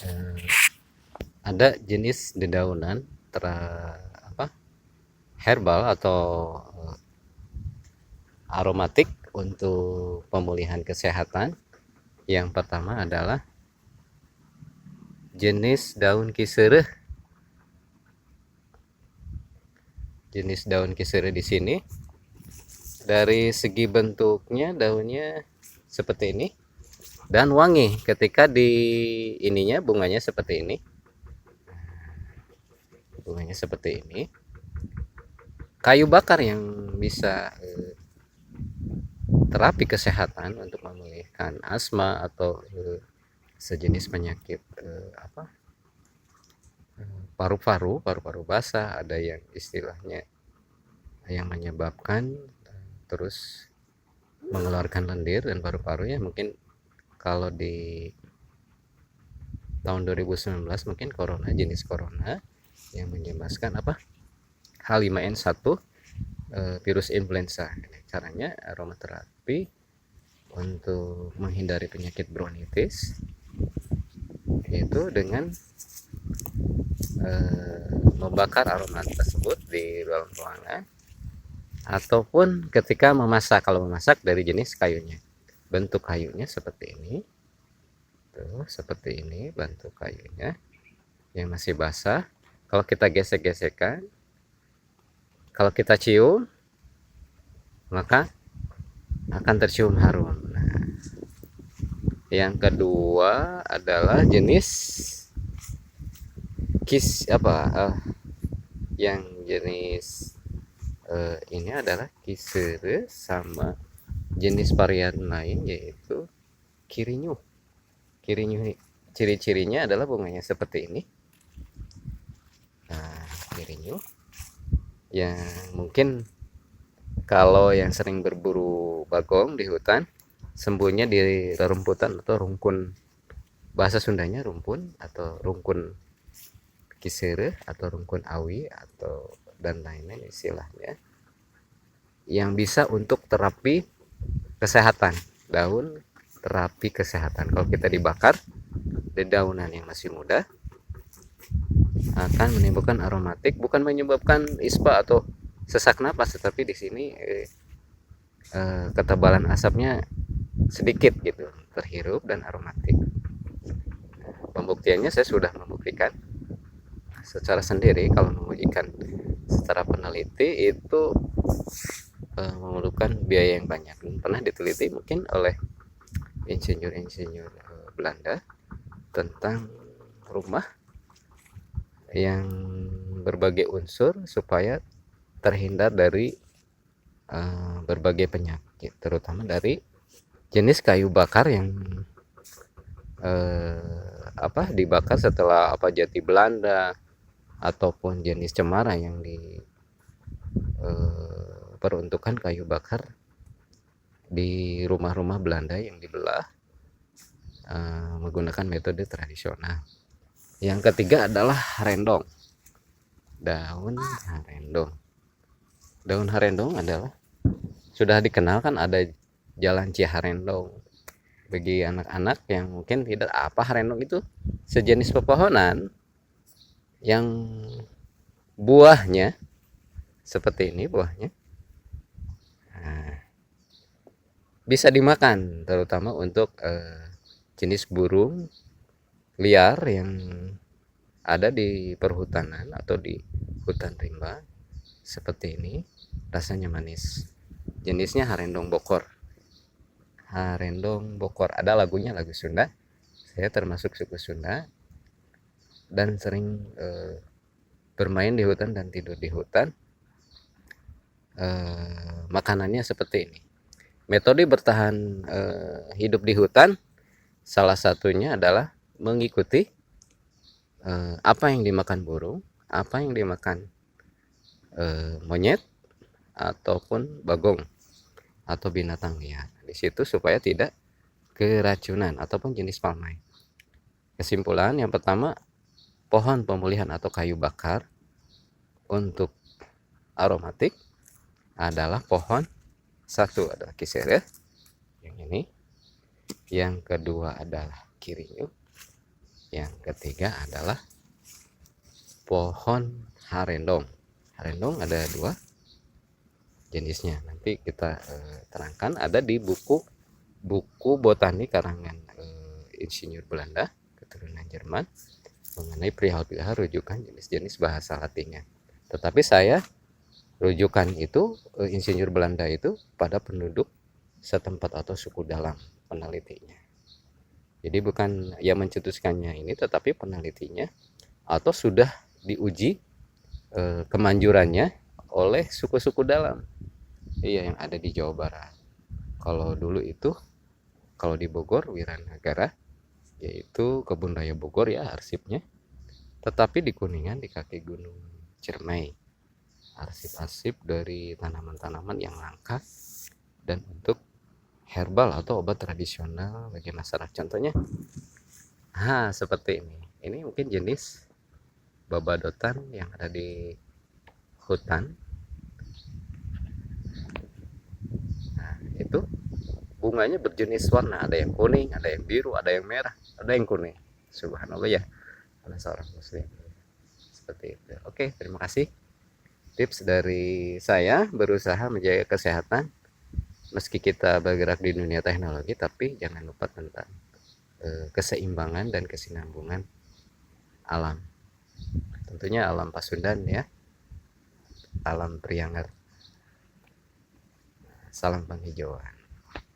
Eh, ada jenis dedaunan apa herbal atau aromatik untuk pemulihan kesehatan. Yang pertama adalah jenis daun kisere. Jenis daun kisere di sini dari segi bentuknya daunnya seperti ini dan wangi ketika di ininya bunganya seperti ini. Bunganya seperti ini. Kayu bakar yang bisa terapi kesehatan untuk memulihkan asma atau sejenis penyakit paru-paru basah, ada yang istilahnya yang menyebabkan terus mengeluarkan lendir dan paru-parunya. Mungkin kalau di tahun 2019 mungkin corona, jenis corona yang menyebabkan apa H5N1, virus influenza. Caranya aromaterapi untuk menghindari penyakit bronkitis itu dengan membakar aroma tersebut di dalam ruangan ataupun ketika memasak. Kalau memasak dari jenis kayunya, bentuk kayunya seperti ini tuh, seperti ini bentuk kayunya yang masih basah. Kalau kita gesek-gesekkan, kalau kita cium maka akan tercium harum. Nah, yang kedua adalah jenis yang jenis ini adalah kisere sama jenis varian lain yaitu kirinyuh. Kirinyuh ciri-cirinya adalah bunganya seperti ini. Nah, kirinyuh yang mungkin kalau yang sering berburu bagong di hutan, sembunyinya di rerumputan atau rungkun, bahasa Sundanya rumpun atau rungkun kisere atau rungkun awi atau dan lain-lain istilahnya, yang bisa untuk terapi kesehatan. Daun terapi kesehatan kalau kita dibakar, dedaunan yang masih muda akan menimbulkan aromatik, bukan menyebabkan ispa atau sesak napas, tetapi di sini ketebalan asapnya sedikit gitu, terhirup dan aromatik. Pembuktiannya saya sudah membuktikan secara sendiri. Kalau membuktikan secara peneliti itu memerlukan biaya yang banyak. Pernah diteliti mungkin oleh insinyur-insinyur Belanda tentang rumah yang berbagai unsur supaya terhindar dari berbagai penyakit, terutama dari jenis kayu bakar yang dibakar setelah jati Belanda ataupun jenis cemara yang diperuntukkan kayu bakar di rumah-rumah Belanda yang dibelah menggunakan metode tradisional. Yang ketiga adalah harendong. Daun harendong. Daun harendong adalah sudah dikenal kan, ada jalan Ciharendong. Bagi anak-anak yang mungkin tidak apa, harendong itu sejenis pepohonan yang buahnya seperti ini buahnya. Nah, bisa dimakan terutama untuk jenis burung liar yang ada di perhutanan atau di hutan rimba seperti ini. Rasanya manis. Jenisnya harendong bokor. Harendong bokor, ada lagunya, lagu Sunda. Saya termasuk suku Sunda dan sering bermain di hutan dan tidur di hutan. Makanannya seperti ini. Metode bertahan hidup di hutan salah satunya adalah mengikuti apa yang dimakan burung, apa yang dimakan monyet ataupun bagong atau binatang liar di situ supaya tidak keracunan ataupun jenis palmai. Kesimpulan yang pertama, pohon pemulihan atau kayu bakar untuk aromatik adalah pohon, satu adalah kisere yang ini, yang kedua adalah kirinyuh, Yang ketiga adalah pohon harendong. Harendong ada 2 jenisnya. Nanti kita terangkan, ada di buku botani karangan insinyur Belanda keturunan Jerman mengenai perihal-perihal rujukan jenis-jenis bahasa Latinnya. Tetapi saya rujukan itu insinyur Belanda itu pada penduduk setempat atau suku dalam penelitinya. Jadi bukan yang mencetuskannya ini, tetapi penelitinya atau sudah diuji kemanjurannya oleh suku-suku dalam. Iya, yang ada di Jawa Barat. Kalau dulu itu, kalau di Bogor Wiranagara, yaitu Kebun Raya Bogor ya arsipnya. Tetapi di Kuningan di kaki Gunung Ciremai, arsip-arsip dari tanaman-tanaman yang langka dan untuk herbal atau obat tradisional bagi masyarakat. Contohnya, seperti ini. Ini mungkin jenis babadotan yang ada di hutan. Nah, itu bunganya berjenis warna, ada yang kuning, ada yang biru, ada yang merah, ada yang kuning. Subhanallah ya, karena seorang muslim. Seperti itu. Oke, terima kasih. Tips dari saya, berusaha menjaga kesehatan meski kita bergerak di dunia teknologi, tapi jangan lupa tentang keseimbangan dan kesinambungan alam. Tentunya alam Pasundan ya, alam Priangan. Salam penghijauan.